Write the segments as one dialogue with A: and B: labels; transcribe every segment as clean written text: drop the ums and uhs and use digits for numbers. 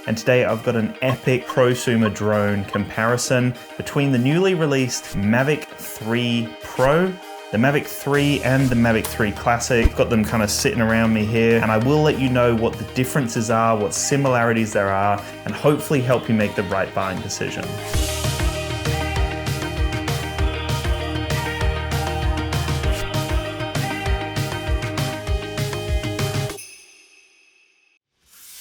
A: and today I've got an epic prosumer drone comparison between the newly released Mavic 3 Pro, the Mavic 3 and the Mavic 3 Classic. I've got them kind of sitting around me here, and I will let you know what the differences are, what similarities there are, and hopefully help you make the right buying decision.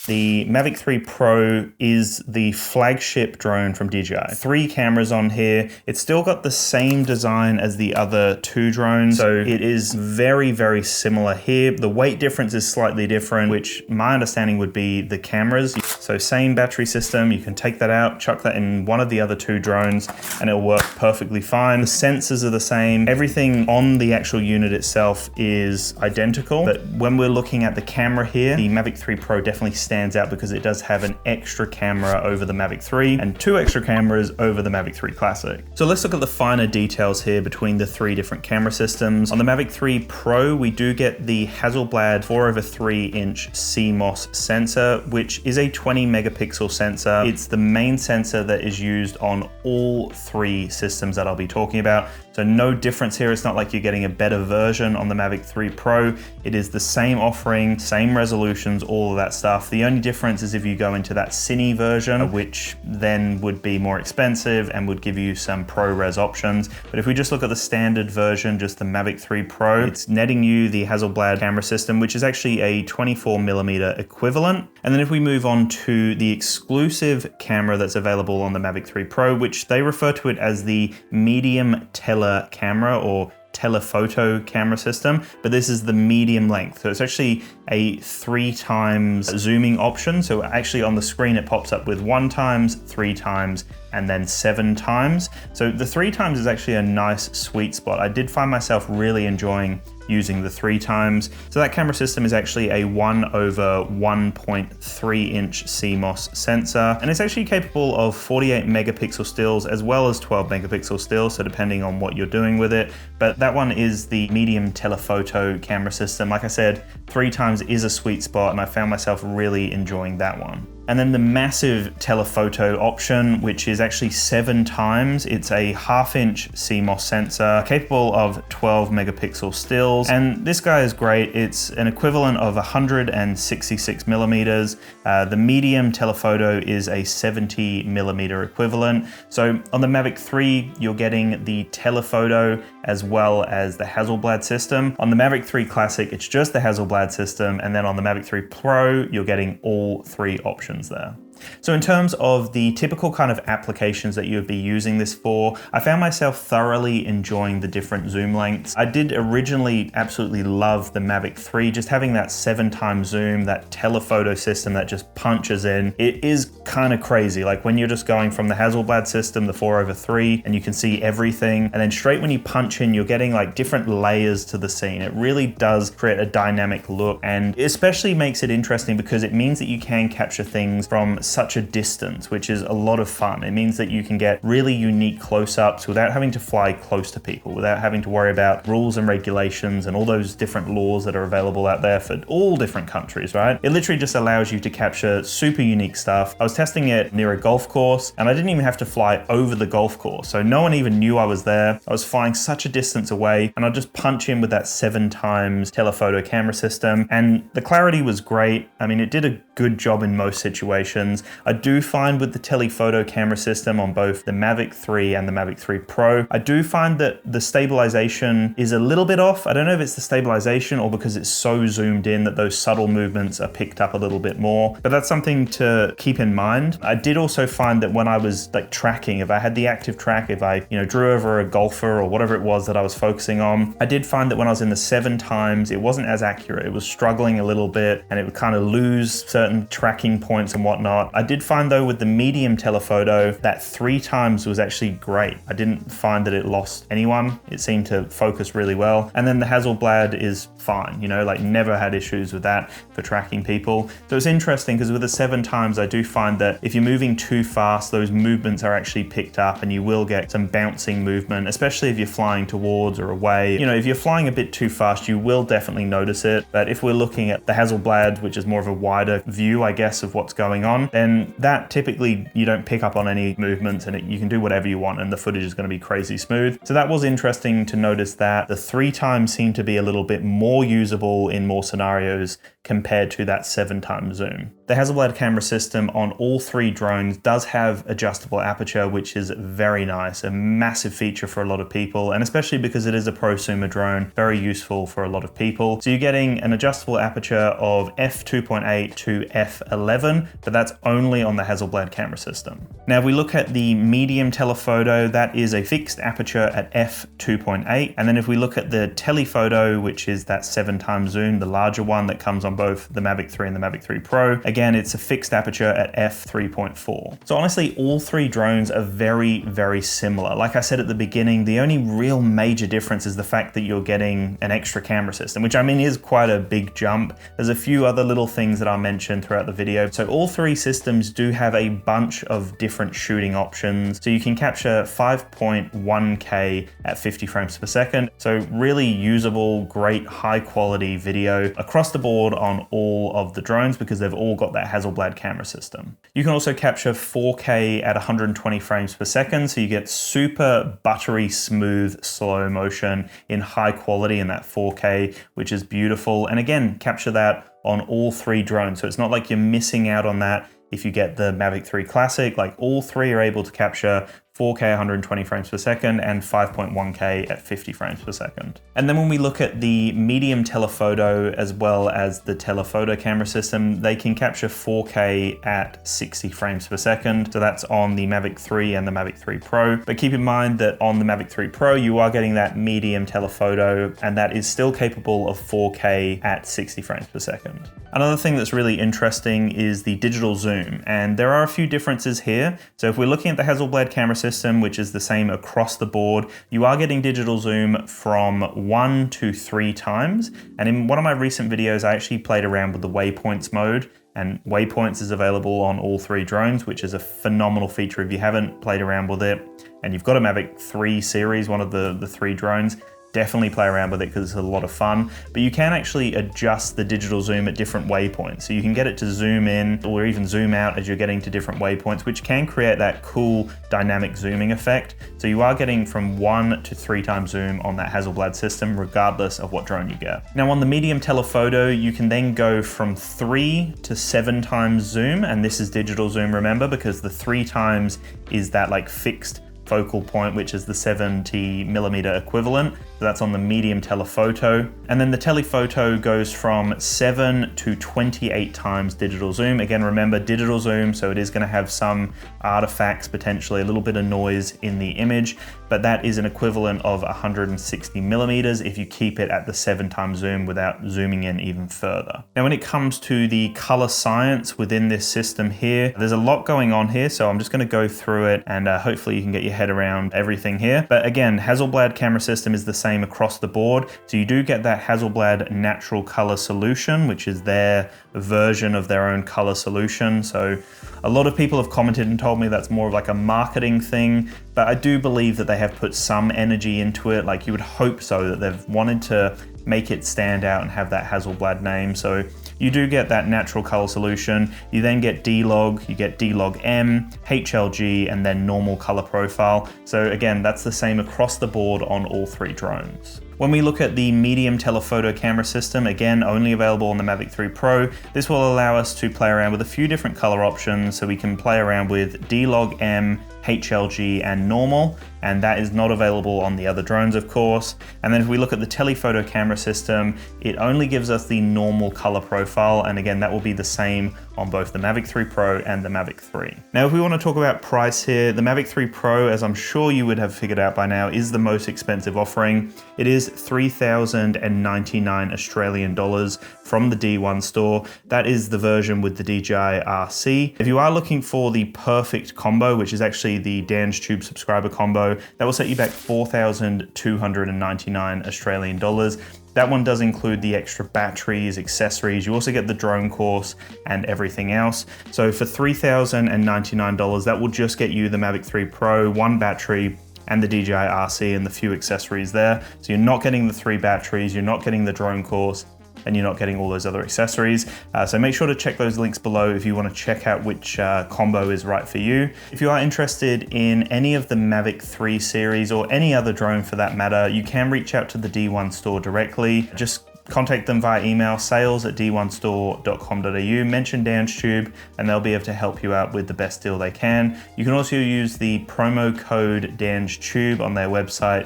A: The Mavic 3 Pro is the flagship drone from DJI. 3 cameras on here. It's still got the same design as the other 2 drones, so it is very, very similar here. The weight difference is slightly different, which my understanding would be the cameras. So same battery system, you can take that out, chuck that in one of the other 2 drones, and it'll work perfectly fine. The sensors are the same. Everything on the actual unit itself is identical, but when we're looking at the camera here, the Mavic 3 Pro definitely stands out because it does have an extra camera over the Mavic 3 and 2 extra cameras over the Mavic 3 Classic. So let's look at the finer details here between the 3 different camera systems. On the Mavic 3 Pro, we do get the Hasselblad 4/3" CMOS sensor, which is a 20 megapixel sensor. It's the main sensor that is used on all 3 systems that I'll be talking about. So no difference here. It's not like you're getting a better version on the Mavic 3 Pro. It is the same offering, same resolutions, all of that stuff. The only difference is if you go into that Cine version, which then would be more expensive and would give you some ProRes options. But if we just look at the standard version, just the Mavic 3 Pro, it's netting you the Hasselblad camera system, which is actually a 24mm equivalent. And then if we move on to the exclusive camera that's available on the Mavic 3 Pro, which they refer to it as the medium tele camera or telephoto camera system, but this is the medium length. So it's actually a 3 times zooming option. So actually on the screen, it pops up with 1 times, 3 times, and then 7 times. So the 3 times is actually a nice sweet spot. I did find myself really enjoying using the 3 times. So that camera system is actually a 1/1.3" CMOS sensor, and it's actually capable of 48 megapixel stills as well as 12 megapixel stills, so depending on what you're doing with it. But that one is the medium telephoto camera system. Like I said, 3 times is a sweet spot, and I found myself really enjoying that one. And then the massive telephoto option, which is actually 7 times. It's a 1/2" CMOS sensor capable of 12 megapixel stills. And this guy is great. It's an equivalent of 166 millimeters. The medium telephoto is a 70 millimeter equivalent. So on the Mavic 3, you're getting the telephoto as well as the Hasselblad system. On the Mavic 3 Classic, it's just the Hasselblad system. And then on the Mavic 3 Pro, you're getting all 3 options there. So in terms of the typical kind of applications that you would be using this for, I found myself thoroughly enjoying the different zoom lengths. I did originally absolutely love the Mavic 3, just having that 7 times zoom, that telephoto system that just punches in. It is kind of crazy, like when you're just going from the Hasselblad system, the 4/3, and you can see everything, and then straight when you punch in, you're getting like different layers to the scene. It really does create a dynamic look, and especially makes it interesting because it means that you can capture things from such a distance, which is a lot of fun. It means that you can get really unique close-ups without having to fly close to people, without having to worry about rules and regulations and all those different laws that are available out there for all different countries, right? It literally just allows you to capture super unique stuff. I was testing it near a golf course, and I didn't even have to fly over the golf course, so no one even knew I was there. I was flying such a distance away, and I'll just punch in with that 7 times telephoto camera system, and the clarity was great. I mean, it did a good job in most situations. I do find with the telephoto camera system on both the Mavic 3 and the Mavic 3 Pro, I do find that the stabilization is a little bit off. I don't know if it's the stabilization or because it's so zoomed in that those subtle movements are picked up a little bit more, but that's something to keep in mind. I did also find that when I was like tracking, if I had the active track, if I drew over a golfer or whatever it was that I was focusing on, I did find that when I was in the 7 times, it wasn't as accurate. It was struggling a little bit, and it would kind of lose certain tracking points and whatnot. I did find though with the medium telephoto that 3 times was actually great. I didn't find that it lost anyone. It seemed to focus really well. And then the Hasselblad is fine, like never had issues with that for tracking people. So it's interesting because with the 7 times, I do find that if you're moving too fast, those movements are actually picked up and you will get some bouncing movement, especially if you're flying towards or away. If you're flying a bit too fast, you will definitely notice it. But if we're looking at the Hasselblad, which is more of a wider view, I guess, of what's going on, then that typically you don't pick up on any movements and you can do whatever you want and the footage is going to be crazy smooth. So that was interesting to notice that the 3x seemed to be a little bit more usable in more scenarios compared to that 7x zoom. The Hasselblad camera system on all 3 drones does have adjustable aperture, which is very nice, a massive feature for a lot of people, and especially because it is a prosumer drone, very useful for a lot of people. So you're getting an adjustable aperture of f2.8 to f11, but that's only on the Hasselblad camera system. Now, if we look at the medium telephoto, that is a fixed aperture at f2.8, and then if we look at the telephoto, which is that 7x zoom, the larger one that comes on both the Mavic 3 and the Mavic 3 Pro, again, it's a fixed aperture at f3.4. So honestly, all 3 drones are very, very similar. Like I said at the beginning, the only real major difference is the fact that you're getting an extra camera system, which I mean is quite a big jump. There's a few other little things that I'll mention throughout the video. So all 3 systems do have a bunch of different shooting options. So you can capture 5.1K at 50 frames per second. So really usable, great, high quality video across the board on all of the drones because they've all got that Hasselblad camera system. You can also capture 4K at 120 frames per second, so you get super buttery smooth slow motion in high quality in that 4K, which is beautiful. And again, capture that on all 3 drones. So it's not like you're missing out on that if you get the Mavic 3 Classic. Like all 3 are able to capture 4K 120 frames per second and 5.1K at 50 frames per second. And then when we look at the medium telephoto as well as the telephoto camera system, they can capture 4K at 60 frames per second. So that's on the Mavic 3 and the Mavic 3 Pro. But keep in mind that on the Mavic 3 Pro, you are getting that medium telephoto, and that is still capable of 4K at 60 frames per second. Another thing that's really interesting is the digital zoom, and there are a few differences here. So if we're looking at the Hasselblad camera system, which is the same across the board, you are getting digital zoom from 1 to 3x. And in one of my recent videos, I actually played around with the waypoints mode, and waypoints is available on all 3 drones, which is a phenomenal feature if you haven't played around with it and you've got a Mavic 3 series, one of the 3 drones. Definitely play around with it because it's a lot of fun, but you can actually adjust the digital zoom at different waypoints. So you can get it to zoom in or even zoom out as you're getting to different waypoints, which can create that cool dynamic zooming effect. So you are getting from 1 to 3x zoom on that Hasselblad system, regardless of what drone you get. Now on the medium telephoto, you can then go from 3 to 7x zoom, and this is digital zoom, remember, because the 3x is that like fixed focal point, which is the 70mm equivalent. So that's on the medium telephoto. And then the telephoto goes from 7 to 28x digital zoom. Again, remember digital zoom, so it is going to have some artifacts, potentially a little bit of noise in the image, but that is an equivalent of 160mm if you keep it at the 7x zoom without zooming in even further. Now, when it comes to the color science within this system here, there's a lot going on here, so I'm just going to go through it and hopefully you can get your head around everything here. But again, Hasselblad camera system is the same across the board. So you do get that Hasselblad natural color solution, which is their version of their own color solution. So a lot of people have commented and told me that's more of like a marketing thing, but I do believe that they have put some energy into it. Like you would hope so, that they've wanted to make it stand out and have that Hasselblad name. So you do get that natural color solution. You then get D-Log, you get D-Log M, HLG, and then normal color profile. So again, that's the same across the board on all 3 drones. When we look at the medium telephoto camera system, again, only available on the Mavic 3 Pro, this will allow us to play around with a few different color options. So we can play around with D-Log M, HLG, and normal, and that is not available on the other drones, of course. And then if we look at the telephoto camera system, it only gives us the normal color profile, and again, that will be the same on both the Mavic 3 Pro and the Mavic 3. Now, if we want to talk about price here, the Mavic 3 Pro, as I'm sure you would have figured out by now, is the most expensive offering. It is 3,099 Australian dollars from the D1 store. That is the version with the DJI RC. If you are looking for the perfect combo, which is actually the DansTube subscriber combo, that will set you back 4,299 Australian dollars. That one does include the extra batteries, accessories. You also get the drone course and everything else. So for $3,099, that will just get you the Mavic 3 Pro, 1 battery, and the DJI RC and the few accessories there. So you're not getting the 3 batteries, you're not getting the drone course, and you're not getting all those other accessories. So make sure to check those links below if you want to check out which combo is right for you. If you are interested in any of the Mavic 3 series or any other drone for that matter, you can reach out to the D1 store directly. Just contact them via email, sales@d1store.com.au, mention DansTube, and they'll be able to help you out with the best deal they can. You can also use the promo code DansTube on their website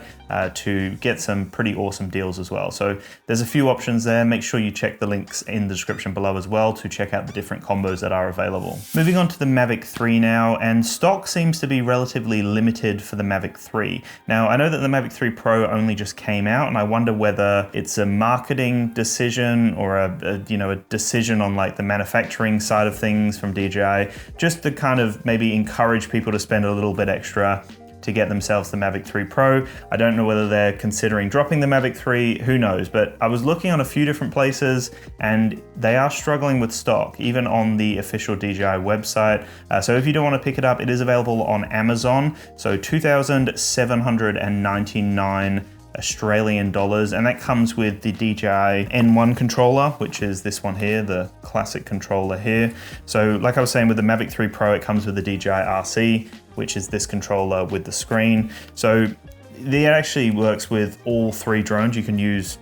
A: to get some pretty awesome deals as well. So there's a few options there. Make sure you check the links in the description below as well to check out the different combos that are available. Moving on to the Mavic 3 now, and stock seems to be relatively limited for the Mavic 3. Now, I know that the Mavic 3 Pro only just came out, and I wonder whether it's a marketing decision or a decision on like the manufacturing side of things from DJI, just to kind of maybe encourage people to spend a little bit extra to get themselves the Mavic 3 Pro. I don't know whether they're considering dropping the Mavic 3, who knows, but I was looking on a few different places and they are struggling with stock, even on the official DJI website. So if you don't want to pick it up, it is available on Amazon. So 2,799 Australian dollars, and that comes with the DJI N1 controller, which is this one here, the classic controller here. So like I was saying with the Mavic 3 Pro, it comes with the DJI RC, which is this controller with the screen. So it actually works with all three drones. You can use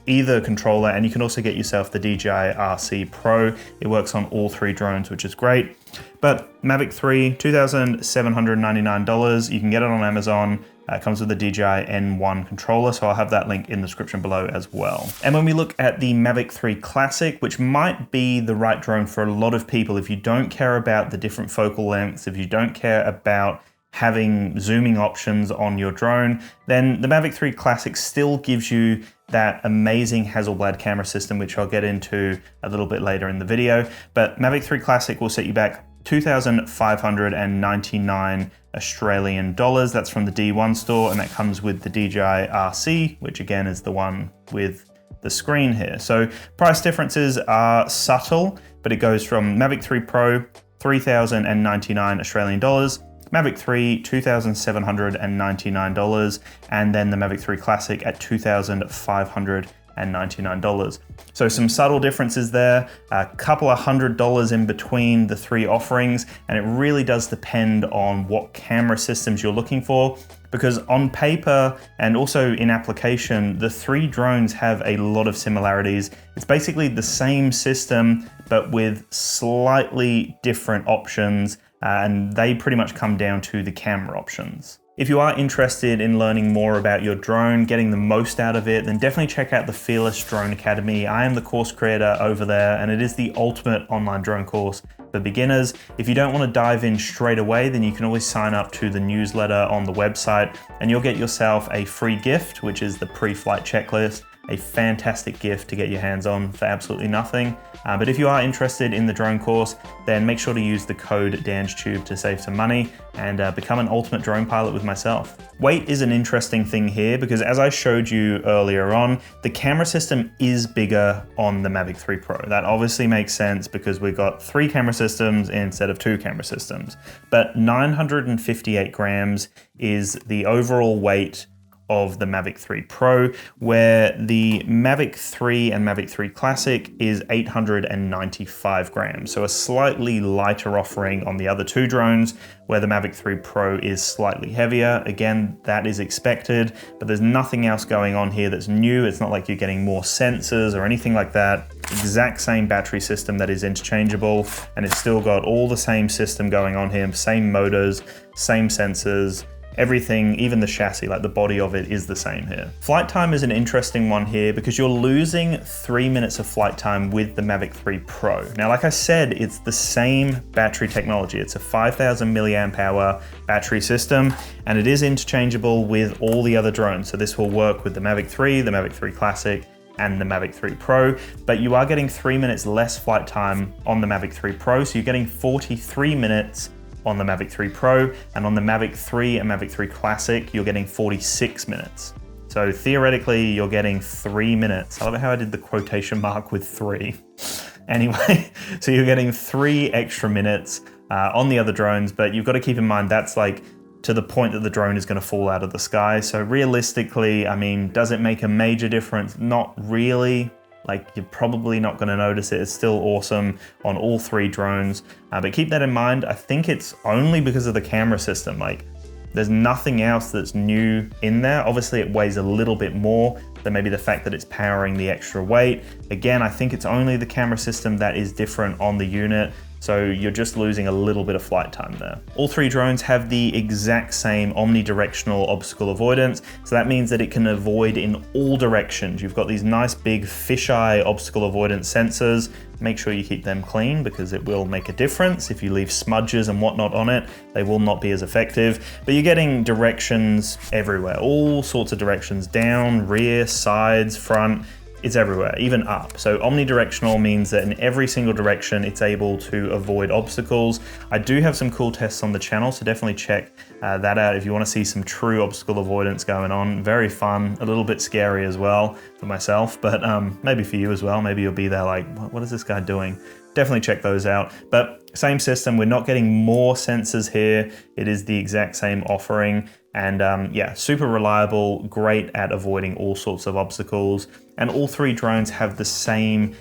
A: either controller, and you can also get yourself the DJI RC Pro. It works on all three drones, which is great. But Mavic 3, $2,799. You can get it on Amazon. It comes with the DJI N1 controller, so I'll have that link in the description below as well. And when we look at the Mavic 3 Classic, which might be the right drone for a lot of people, if you don't care about the different focal lengths, if you don't care about having zooming options on your drone, then the Mavic 3 Classic still gives you that amazing Hasselblad camera system, which I'll get into a little bit later in the video. But Mavic 3 Classic will set you back 2,599 Australian dollars. That's from the D1 store, and that comes with the DJI RC, which again is the one with the screen here. So price differences are subtle, but it goes from Mavic 3 Pro, 3,099 Australian dollars, Mavic 3, $2,799, and then the Mavic 3 Classic at $2,599. So some subtle differences there, a couple of $100 in between the three offerings, and it really does depend on what camera systems you're looking for, because on paper and also in application, the three drones have a lot of similarities. It's basically the same system, but with slightly different options, and they pretty much come down to the camera options. If you are interested in learning more about your drone, getting the most out of it, then definitely check out the Fearless Drone Academy. I am the course creator over there, and it is the ultimate online drone course for beginners. If you don't want to dive in straight away, then you can always sign up to the newsletter on the website, and you'll get yourself a free gift, which is the pre-flight checklist. A fantastic gift to get your hands on for absolutely nothing. But if you are interested in the drone course, then make sure to use the code DANSTUBE to save some money and become an ultimate drone pilot with myself. Weight is an interesting thing here because, as I showed you earlier on, the camera system is bigger on the Mavic 3 Pro. That obviously makes sense because we've got 3 camera systems instead of 2 camera systems. But 958 grams is the overall weight of the Mavic 3 Pro, where the Mavic 3 and Mavic 3 Classic is 895 grams. So a slightly lighter offering on the other two drones, where the Mavic 3 Pro is slightly heavier. Again, that is expected, but there's nothing else going on here that's new. It's not like you're getting more sensors or anything like that. Exact same battery system that is interchangeable, and it's still got all the same system going on here, same motors, same sensors, everything, even the chassis, like the body of it, is the same here. Flight time is an interesting one here because you're losing 3 minutes of flight time with the Mavic 3 Pro. Now, like I said, it's the same battery technology. It's a 5,000 milliamp hour battery system, and it is interchangeable with all the other drones. So this will work with the Mavic 3, the Mavic 3 Classic, and the Mavic 3 Pro, but you are getting 3 minutes less flight time on the Mavic 3 Pro. So you're getting 43 minutes on the Mavic 3 Pro, and on the Mavic 3 and Mavic 3 Classic, you're getting 46 minutes. So theoretically, you're getting 3 minutes. I love how I did the quotation mark with 3. Anyway, so you're getting 3 extra minutes on the other drones, but you've got to keep in mind that's like to the point that the drone is going to fall out of the sky. So realistically, I mean, does it make a major difference? Not really. like you're probably not going to notice it. It's still awesome on all 3 drones, but keep that in mind. I think it's only because of the camera system. Like, there's nothing else that's new in there. Obviously it weighs a little bit more than maybe the fact that it's powering the extra weight. Again, I think it's only the camera system that is different on the unit. So you're just losing a little bit of flight time there. All 3 drones have the exact same omnidirectional obstacle avoidance. So that means that it can avoid in all directions. You've got these nice big fisheye obstacle avoidance sensors. Make sure you keep them clean because it will make a difference. If you leave smudges and whatnot on it, they will not be as effective. But you're getting directions everywhere, all sorts of directions, down, rear, sides, front. It's everywhere, even up. So omnidirectional means that in every single direction, it's able to avoid obstacles. I do have some cool tests on the channel, so definitely check that out if you want to see some true obstacle avoidance going on. Very fun, a little bit scary as well for myself, but maybe for you as well. Maybe you'll be there like, what is this guy doing? Definitely check those out. But same system, we're not getting more sensors here. It is the exact same offering. And yeah, super reliable, great at avoiding all sorts of obstacles. And all 3 drones have the same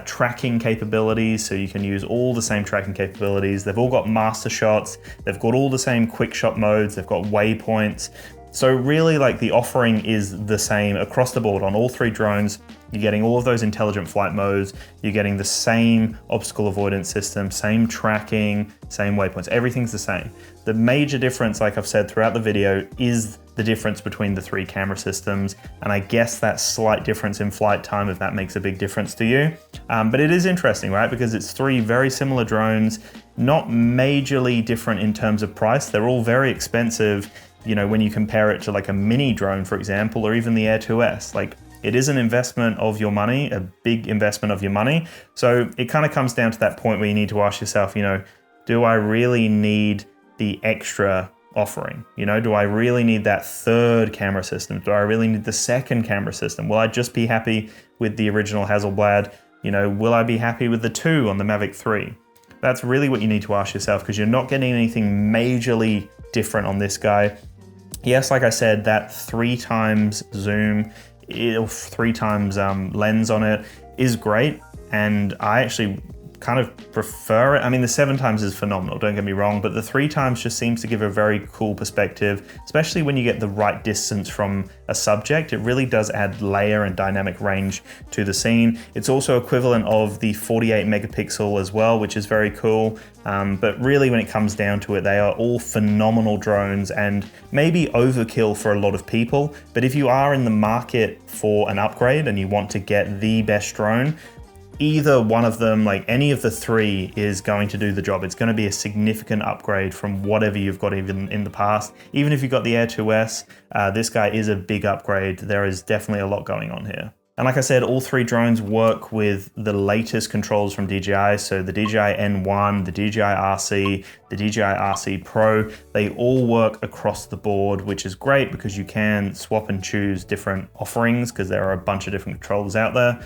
A: tracking capabilities, so you can use all the same tracking capabilities. They've all got master shots, they've got all the same quick shot modes, they've got waypoints. So really, like, the offering is the same across the board on all 3 drones. You're getting all of those intelligent flight modes, you're getting the same obstacle avoidance system, same tracking, same waypoints, everything's the same. The major difference, like I've said throughout the video, is the difference between the 3 camera systems, and I guess that slight difference in flight time, if that makes a big difference to you. But it is interesting, right? Because it's 3 very similar drones, not majorly different in terms of price. They're all very expensive, you know, when you compare it to like a mini drone, for example, or even the Air 2S. Like, it is an investment of your money, a big investment of your money. So it kind of comes down to that point where you need to ask yourself, you know, do I really need the extra offering? You know, do I really need that 3rd camera system? Do I really need the 2nd camera system? Will I just be happy with the original Hasselblad? You know, will I be happy with the 2 on the Mavic 3? That's really what you need to ask yourself, because you're not getting anything majorly different on this guy. Yes, like I said, that 3 times zoom, 3 times lens on it is great, and I actually kind of prefer it. I mean, the 7 times is phenomenal, don't get me wrong, but the 3 times just seems to give a very cool perspective, especially when you get the right distance from a subject. It really does add layer and dynamic range to the scene. It's also equivalent of the 48 megapixel as well, which is very cool. But really, when it comes down to it, they are all phenomenal drones and maybe overkill for a lot of people. But if you are in the market for an upgrade and you want to get the best drone, either one of them, like any of the 3, is going to do the job. It's going to be a significant upgrade from whatever you've got even in the past. Even if you've got the Air 2S, this guy is a big upgrade. There is definitely a lot going on here. And like I said, all 3 drones work with the latest controls from DJI. So the DJI N1, the DJI RC, the DJI RC Pro, they all work across the board, which is great because you can swap and choose different offerings because there are a bunch of different controllers out there.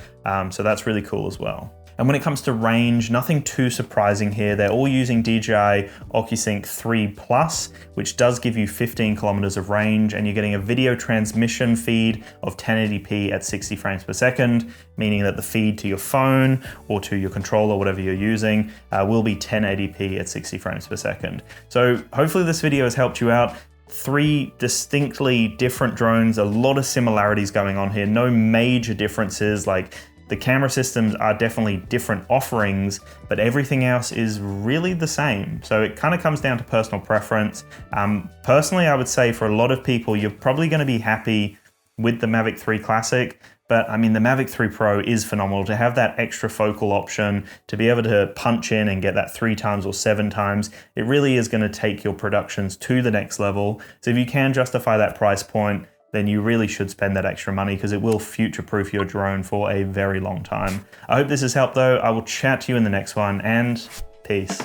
A: So that's really cool as well. And when it comes to range, nothing too surprising here. They're all using DJI OcuSync 3 Plus, which does give you 15 kilometers of range, and you're getting a video transmission feed of 1080p at 60 frames per second, meaning that the feed to your phone or to your controller, whatever you're using, will be 1080p at 60 frames per second. So hopefully this video has helped you out. 3 distinctly different drones, a lot of similarities going on here, no major differences. Like, the camera systems are definitely different offerings, but everything else is really the same. So it kind of comes down to personal preference. Personally, I would say for a lot of people, you're probably going to be happy with the Mavic 3 Classic, but I mean, the Mavic 3 Pro is phenomenal. To have that extra focal option, to be able to punch in and get that 3 times or 7 times, it really is going to take your productions to the next level. So if you can justify that price point, then you really should spend that extra money because it will future-proof your drone for a very long time. I hope this has helped though. I will chat to you in the next one, and peace.